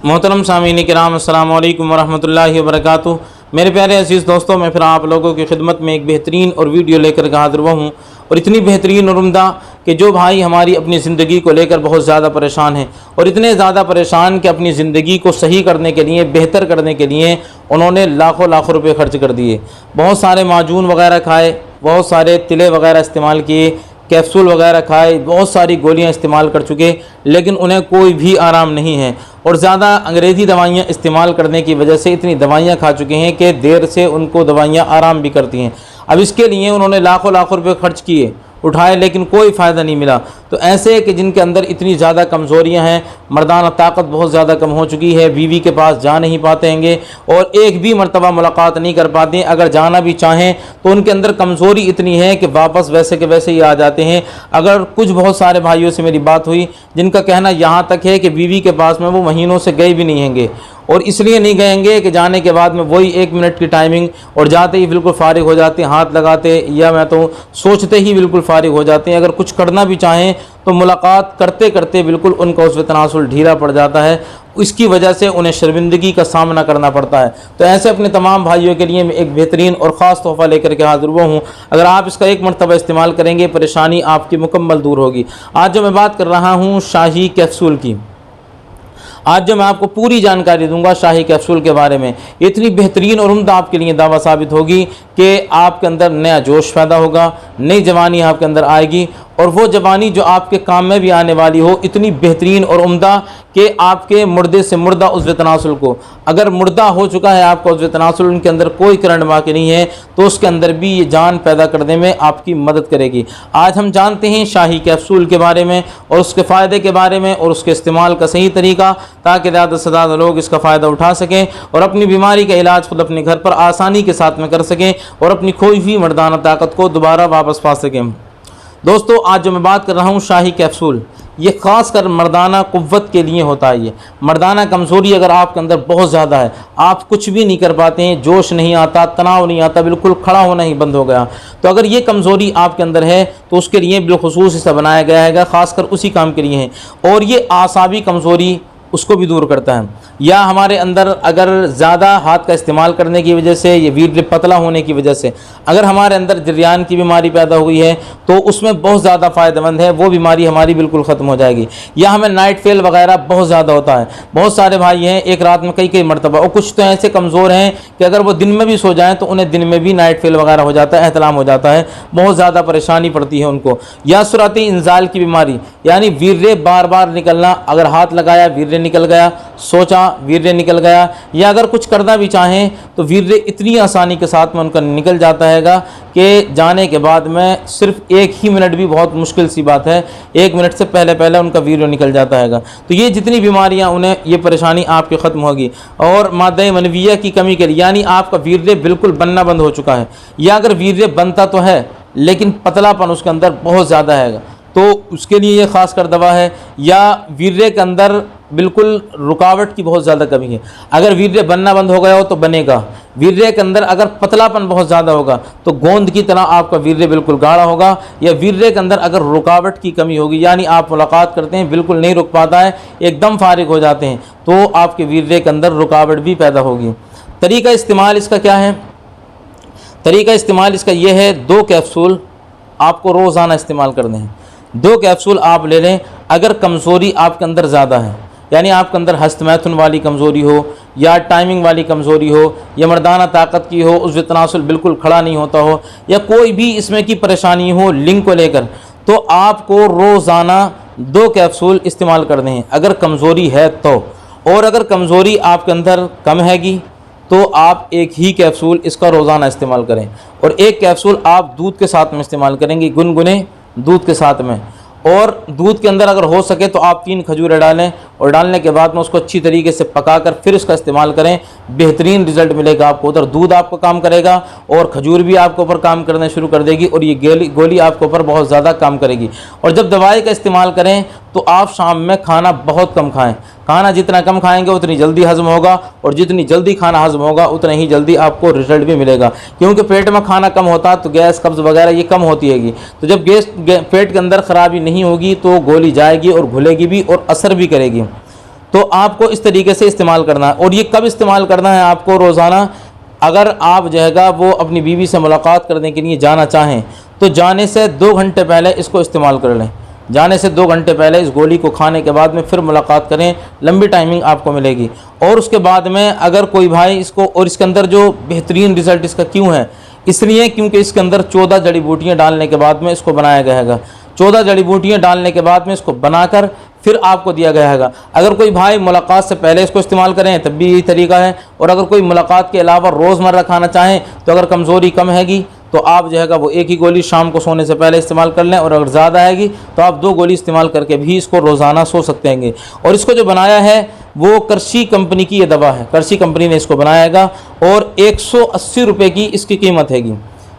मोहतरम सामीन किराम अस्सलाम वालेकुम वरहमतुल्लाहि वबरकातुहू। मेरे प्यारे अजीज़ दोस्तों, मैं फिर आप लोगों की खिदमत में एक बेहतरीन और वीडियो लेकर के हाज़िर हुआ हूँ, और इतनी बेहतरीन और उम्दा कि जो भाई हमारी अपनी ज़िंदगी को लेकर बहुत ज़्यादा परेशान हैं, और इतने ज़्यादा परेशान कि अपनी ज़िंदगी को सही करने के लिए, बेहतर करने के लिए उन्होंने लाखों लाखों रुपये खर्च कर दिए। बहुत सारे माजून वगैरह खाए, बहुत सारे तिले वगैरह इस्तेमाल किए, कैप्सूल वगैरह खाए, बहुत सारी गोलियां इस्तेमाल कर चुके, लेकिन उन्हें कोई भी आराम नहीं है। और ज़्यादा अंग्रेज़ी दवाइयाँ इस्तेमाल करने की वजह से इतनी दवाइयाँ खा चुके हैं कि देर से उनको दवाइयाँ आराम भी करती हैं। अब इसके लिए उन्होंने लाखों लाखों रुपए खर्च किए, उठाए, लेकिन कोई फ़ायदा नहीं मिला। तो ऐसे कि जिनके अंदर इतनी ज़्यादा कमज़ोरियाँ हैं, मर्दाना ताकत बहुत ज़्यादा कम हो चुकी है, बीवी के पास जा नहीं पाते हैंगे और एक भी मरतबा मुलाकात नहीं कर पाते हैं। अगर जाना भी चाहें तो उनके अंदर कमज़ोरी इतनी है कि वापस वैसे के वैसे ही आ जाते हैं। अगर कुछ बहुत सारे भाइयों से मेरी बात हुई जिनका कहना यहाँ तक है कि बीवी के पास में वो महीनों से गए भी नहीं हैंगे, और इसलिए नहीं गएंगे कि जाने के बाद में वही 1 मिनट की टाइमिंग, और जाते ही बिल्कुल फारिग हो जाते हैं, हाथ लगाते या मैं तो सोचते ही बिल्कुल फारिग हो जाते हैं। अगर कुछ करना भी चाहें तो मुलाकात करते करते बिल्कुल उनका उस तनासुल ढीला पड़ जाता है। इसकी वजह से उन्हें शर्मिंदगी का सामना करना पड़ता है। तो ऐसे अपने तमाम भाइयों के लिए मैं एक बेहतरीन और ख़ास तोहफ़ा लेकर के हाज़िर हुआ हूँ। अगर आप इसका एक मरतबा इस्तेमाल करेंगे, परेशानी आपकी मुकम्मल दूर होगी। आज जो मैं बात कर रहा हूँ शाही कैप्सूल की, आज जो मैं आपको पूरी जानकारी दूंगा शाही कैप्सूल के बारे में, इतनी बेहतरीन और उम्दा आपके लिए दावा साबित होगी कि आपके अंदर नया जोश पैदा होगा, नई जवानी आपके अंदर आएगी, और वो जवानी जो आपके काम में भी आने वाली हो, इतनी बेहतरीन और उम्दा कि आपके मुर्दे से मुर्दा उज़्व तनासुल को, अगर मुर्दा हो चुका है आपका उज़्व तनासुल, उनके अंदर कोई करंट बाकी नहीं है, तो उसके अंदर भी ये जान पैदा करने में आपकी मदद करेगी। आज हम जानते हैं शाही कैप्सूल के बारे में और उसके फ़ायदे के बारे में और उसके इस्तेमाल का सही तरीका, ताकि ज़्यादा से ज़्यादा लोग इसका फ़ायदा उठा सकें और अपनी बीमारी का इलाज खुद अपने घर पर आसानी के साथ में कर सकें और अपनी खोई हुई मर्दाना ताकत को दोबारा वापस पा सकें। दोस्तों, आज जो मैं बात कर रहा हूँ शाही कैप्सूल, ये ख़ास कर मर्दाना क़ुव्वत के लिए होता है। ये मर्दाना कमज़ोरी अगर आपके अंदर बहुत ज़्यादा है, आप कुछ भी नहीं कर पाते हैं, जोश नहीं आता, तनाव नहीं आता, बिल्कुल खड़ा होना ही बंद हो गया, तो अगर ये कमज़ोरी आपके अंदर है तो उसके लिए बिलखुसूस इसे बनाया गया है, ख़ासकर उसी काम के लिए है। और ये आसाबी कमज़ोरी उसको भी दूर करता है। या हमारे अंदर अगर ज़्यादा हाथ का इस्तेमाल करने की वजह से, ये वीर्य पतला होने की वजह से अगर हमारे अंदर जरियान की बीमारी पैदा हुई है तो उसमें बहुत ज़्यादा फ़ायदेमंद है, वो बीमारी हमारी बिल्कुल ख़त्म हो जाएगी। या हमें नाइट फेल वगैरह बहुत ज़्यादा होता है, बहुत सारे भाई हैं एक रात में कई कई मरतबा, और कुछ तो ऐसे कमज़ोर हैं कि अगर वो दिन में भी सो जाएँ तो उन्हें दिन में भी नाइट फेल वगैरह हो जाता है, एहतलाम हो जाता है, बहुत ज़्यादा परेशानी पड़ती है उनको। या सुराती इंजाल की बीमारी, यानी वीर्य बार बार निकलना, अगर हाथ लगाया वीर्य निकल गया, सोचा वीर्य निकल गया, या अगर कुछ करना भी चाहें तो वीर्य इतनी आसानी के साथ में उनका निकल जाता है कि जाने के बाद में सिर्फ 1 ही मिनट भी बहुत मुश्किल सी बात है, 1 मिनट से पहले पहले उनका वीर्य निकल जाता है। तो ये जितनी बीमारियां, उन्हें ये परेशानी आपकी ख़त्म होगी। और मादा मनविया की कमी के लिए, यानी आपका वीर्य बिल्कुल बनना बंद हो चुका है, या अगर वीर्य बनता तो है लेकिन पतलापन उसके अंदर बहुत ज़्यादा है, तो उसके लिए ये ख़ास कर दवा है। या वीर्य के अंदर बिल्कुल रुकावट की बहुत ज़्यादा कमी है, अगर वीर्य बनना बंद हो गया हो तो बनेगा। वीर्य के अंदर अगर पतलापन बहुत ज़्यादा होगा तो गोंद की तरह आपका वीर्य बिल्कुल गाढ़ा होगा। या वीर्य के अंदर अगर रुकावट की कमी होगी, यानी आप मुलाकात करते हैं बिल्कुल नहीं रुक पाता है, एकदम फारिग हो जाते हैं, तो आपके वीर्य के अंदर रुकावट भी पैदा होगी। तरीका इस्तेमाल इसका क्या है? तरीका इस्तेमाल इसका यह है, 2 कैप्सूल आपको रोज़ाना इस्तेमाल करने हैं। 2 कैप्सूल आप ले लें। अगर कमज़ोरी आपके अंदर ज़्यादा है, यानी आपके अंदर हस्तमैथुन वाली कमज़ोरी हो, या टाइमिंग वाली कमज़ोरी हो, या मर्दाना ताकत की हो, उस तनासुल बिल्कुल खड़ा नहीं होता हो, या कोई भी इसमें की परेशानी हो लिंग को लेकर, तो आपको रोज़ाना 2 कैप्सूल इस्तेमाल करने हैं अगर कमज़ोरी है तो। और अगर कमज़ोरी आपके अंदर कम हैगी तो आप 1 ही कैप्सूल इसका रोज़ाना इस्तेमाल करें, और 1 कैप्सूल आप दूध के साथ में इस्तेमाल करेंगे, गुनगुने दूध के साथ में। और दूध के अंदर अगर हो सके तो आप 3 खजूरें डालें, और डालने के बाद में उसको अच्छी तरीके से पकाकर फिर उसका इस्तेमाल करें, बेहतरीन रिज़ल्ट मिलेगा आपको। उधर दूध आपको काम करेगा और खजूर भी आपके ऊपर काम करना शुरू कर देगी, और ये गोली आपके ऊपर बहुत ज़्यादा काम करेगी। और जब दवाई का इस्तेमाल करें तो आप शाम में खाना बहुत कम खाएं। खाना जितना कम खाएंगे उतनी जल्दी हज़म होगा, और जितनी जल्दी खाना हज़म होगा उतना ही जल्दी आपको रिज़ल्ट भी मिलेगा, क्योंकि पेट में खाना कम होता तो गैस कब्ज़ वगैरह ये कम होती हैगी। तो जब पेट के अंदर ख़राबी नहीं होगी तो गोली जाएगी और घुलेगी भी और असर भी करेगी। तो आपको इस तरीके से इस्तेमाल करना है। और ये कब इस्तेमाल करना है आपको? रोज़ाना अगर आप जो है वो अपनी बीवी से मुलाकात करने के लिए जाना चाहें तो जाने से 2 घंटे पहले इसको इस्तेमाल कर लें। जाने से 2 घंटे पहले इस गोली को खाने के बाद में फिर मुलाकात करें, लंबी टाइमिंग आपको मिलेगी। और उसके बाद में अगर कोई भाई इसको, और इसके अंदर जो बेहतरीन रिज़ल्ट इसका क्यों है, इसलिए क्योंकि इसके अंदर 14 जड़ी बूटियाँ डालने के बाद में इसको बनाया गया है। 14 जड़ी बूटियाँ डालने के बाद में इसको बनाकर फिर आपको दिया गया है। अगर कोई भाई मुलाकात से पहले इसको इस्तेमाल करें तब भी यही तरीका है, और अगर कोई मुलाकात के अलावा रोज़मर्रा खाना चाहें तो अगर कमज़ोरी कम हैगी तो आप जो है वो एक ही गोली शाम को सोने से पहले इस्तेमाल कर लें, और अगर ज़्यादा आएगी तो आप 2 गोली इस्तेमाल करके भी इसको रोज़ाना सो सकते हैं। और इसको जो बनाया है वो कर्शी कंपनी की ये दवा है, कर्शी कंपनी ने इसको बनाया और 180 रुपये की इसकी कीमत हैगी।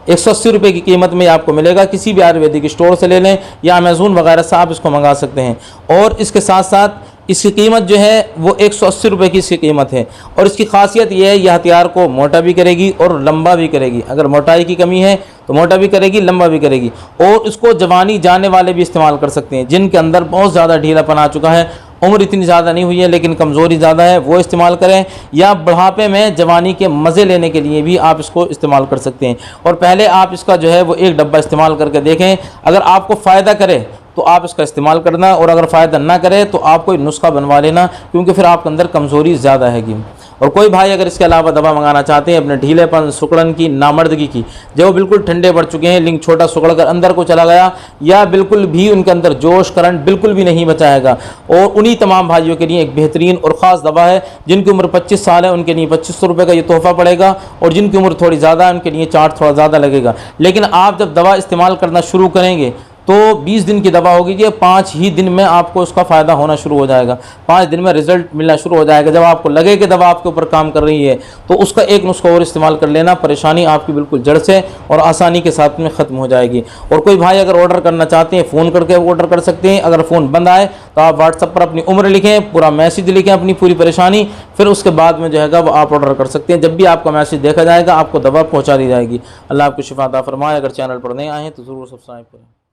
180 रुपये की कीमत में आपको मिलेगा। किसी भी आयुर्वेदिक स्टोर से ले लें या अमेज़ोन वगैरह से आप इसको मंगा सकते हैं। और इसके साथ साथ इसकी कीमत जो है वो 180 रुपये की इसकी कीमत है। और इसकी खासियत यह है, यह हथियार को मोटा भी करेगी और लंबा भी करेगी। अगर मोटाई की कमी है तो मोटा भी करेगी, लंबा भी करेगी। और इसको जवानी जाने वाले भी इस्तेमाल कर सकते हैं, जिनके अंदर बहुत ज़्यादा ढीलापन आ चुका है, उम्र इतनी ज़्यादा नहीं हुई है लेकिन कमज़ोरी ज़्यादा है, वो इस्तेमाल करें। या बुढ़ापे में जवानी के मज़े लेने के लिए भी आप इसको इस्तेमाल कर सकते हैं। और पहले आप इसका जो है वो 1 डब्बा इस्तेमाल करके देखें। अगर आपको फ़ायदा करे तो आप इसका इस्तेमाल करना, और अगर फ़ायदा ना करे तो आप कोई नुस्खा बनवा लेना, क्योंकि फिर आपके अंदर कमज़ोरी ज़्यादा हैगी। और कोई भाई अगर इसके अलावा दवा मंगाना चाहते हैं अपने ढीलेपन, सुकड़न की, नामर्दगी की, जो बिल्कुल ठंडे पड़ चुके हैं, लिंग छोटा सुकड़ कर अंदर को चला गया, या बिल्कुल भी उनके अंदर जोश करंट बिल्कुल भी नहीं बचाएगा, और उन्हीं तमाम भाइयों के लिए एक बेहतरीन और ख़ास दवा है। जिनकी उम्र 25 साल है उनके लिए 2500 रुपये का ये तोहफ़ा पड़ेगा, और जिनकी उम्र थोड़ी ज़्यादा है उनके लिए चार्ज थोड़ा ज़्यादा लगेगा। लेकिन आप जब दवा इस्तेमाल करना शुरू करेंगे तो 20 दिन की दवा होगी कि 5 ही दिन में आपको उसका फ़ायदा होना शुरू हो जाएगा। 5 दिन में रिज़ल्ट मिलना शुरू हो जाएगा। जब आपको लगे कि दवा आपके ऊपर काम कर रही है तो उसका एक नुस्खा और इस्तेमाल कर लेना, परेशानी आपकी बिल्कुल जड़ से और आसानी के साथ में ख़त्म हो जाएगी। और कोई भाई अगर ऑर्डर करना चाहते हैं फ़ोन करके ऑर्डर कर सकते हैं। अगर फ़ोन बंद आए तो आप व्हाट्सएप पर अपनी उम्र लिखें, पूरा मैसेज लिखें, अपनी पूरी परेशानी, फिर उसके बाद में जो है वो आप ऑर्डर कर सकते हैं। जब भी आपका मैसेज देखा जाएगा आपको दवा पहुँचा दी जाएगी। अल्लाह आपको शिफा अता फरमाए। अगर चैनल पर नए आए हैं तो ज़रूर सब्सक्राइब करें।